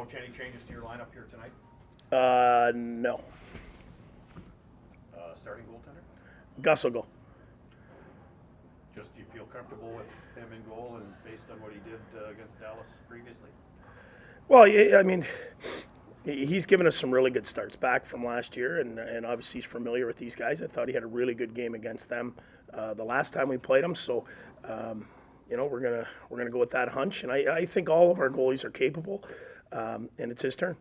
Coach, any changes to your lineup here tonight? No. Starting goaltender? Gus will go. Just do you feel comfortable with him in goal and based on what he did against Dallas previously? Well, yeah, I mean, he's given us some really good starts back from last year, and obviously he's familiar with these guys. I thought he had a really good game against them the last time we played them. So, we're gonna go with that hunch, and I think all of our goalies are capable, and it's his turn.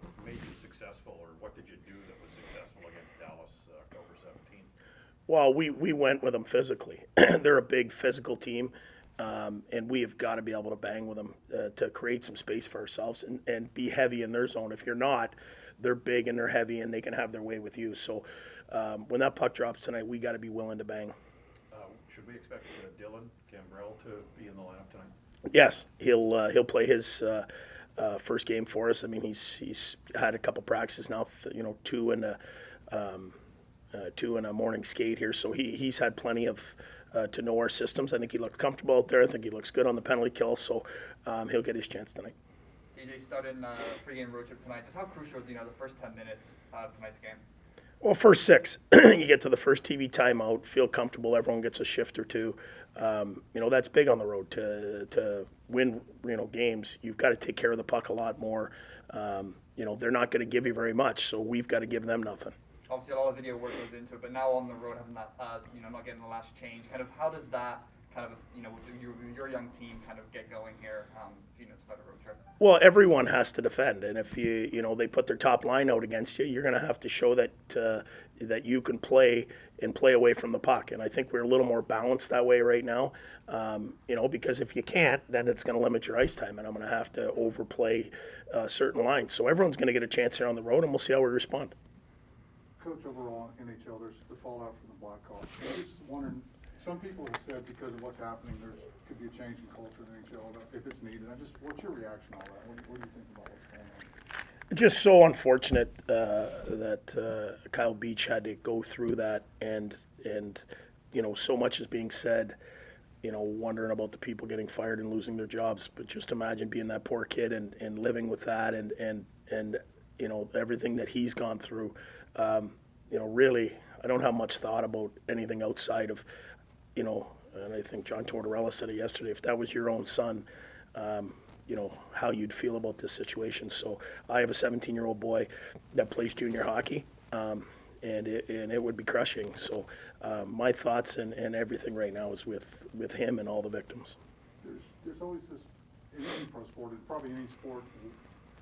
What made you successful, or what did you do that was successful against Dallas October 17th? Well, we went with them physically. They're a big physical team, and we have got to be able to bang with them to create some space for ourselves and be heavy in their zone. If you're not, they're big and they're heavy and they can have their way with you. So when that puck drops tonight, we got to be willing to bang. Should we expect Dylan Gambrell to be in the lineup tonight? Yes, he'll play his first game for us. I mean, he's had a couple practices now, two in a morning skate here, so he's had plenty of to know our systems. I think he looks comfortable out there. I think he looks good on the penalty kill, so he'll get his chance tonight. DJ started pregame road trip tonight. Just how crucial is the first 10 minutes of tonight's game? Well, first 6, you get to the first TV timeout, feel comfortable, everyone gets a shift or two. That's big on the road to win, games. You've got to take care of the puck a lot more. They're not going to give you very much, so we've got to give them nothing. Obviously, a lot of video work goes into it, but now on the road, having that, not getting the last change, kind of how does that kind of, with your young team kind of get going here, start a road trip? Well, everyone has to defend, and if they put their top line out against you, you're going to have to show that that you can play and play away from the puck. And I think we're a little more balanced that way right now, because if you can't, then it's going to limit your ice time, and I'm going to have to overplay certain lines. So everyone's going to get a chance here on the road, and we'll see how we respond. Coach, overall in NHL, there's the fallout from the Blackhawks. I'm just wondering, some people have said because of what's happening, there could be a change in culture in NHL if it's needed. What's your reaction to all that? What do you think about what's going on? Just so unfortunate that Kyle Beach had to go through that, and so much is being said, wondering about the people getting fired and losing their jobs. But just imagine being that poor kid and living with that and everything that he's gone through. Really, I don't have much thought about anything outside of, and I think John Tortorella said it yesterday, if that was your own son, how you'd feel about this situation. So I have a 17-year-old boy that plays junior hockey, and it would be crushing. So my thoughts and everything right now is with him and all the victims. There's always this, in any pro sport, probably any sport,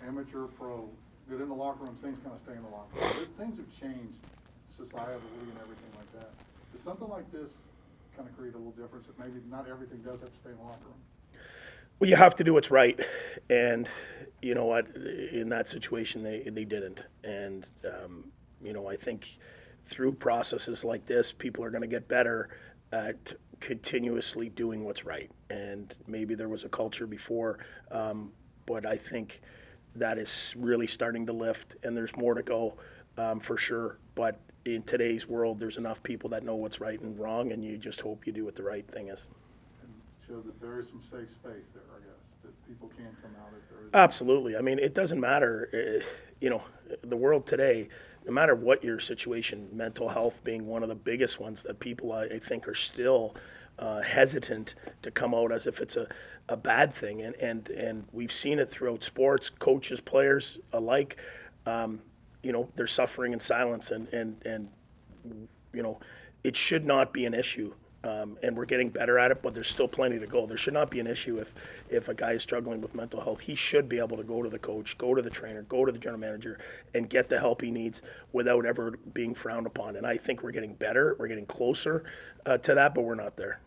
amateur, pro, that in the locker room, things kind of stay in the locker room. Things have changed societally and everything like that. Does something like this kind of create a little difference that maybe not everything does have to stay in the locker room? Well, you have to do what's right, and you know what? In that situation, they didn't, and I think through processes like this, people are going to get better at continuously doing what's right. And maybe there was a culture before, but I think that is really starting to lift, and there's more to go for sure. But in today's world, there's enough people that know what's right and wrong, and you just hope you do what the right thing is. And show that there is some safe space there, I guess, that people can come out if there is. Absolutely. I mean, it doesn't matter, the world today, no matter what your situation, mental health being one of the biggest ones that people, I think, are still hesitant to come out as if it's a bad thing. And we've seen it throughout sports, coaches, players alike. They're suffering in silence, and it should not be an issue. And we're getting better at it, but there's still plenty to go. There should not be an issue if a guy is struggling with mental health. He should be able to go to the coach, go to the trainer, go to the general manager, and get the help he needs without ever being frowned upon. And I think we're getting better. We're getting closer to that, but we're not there.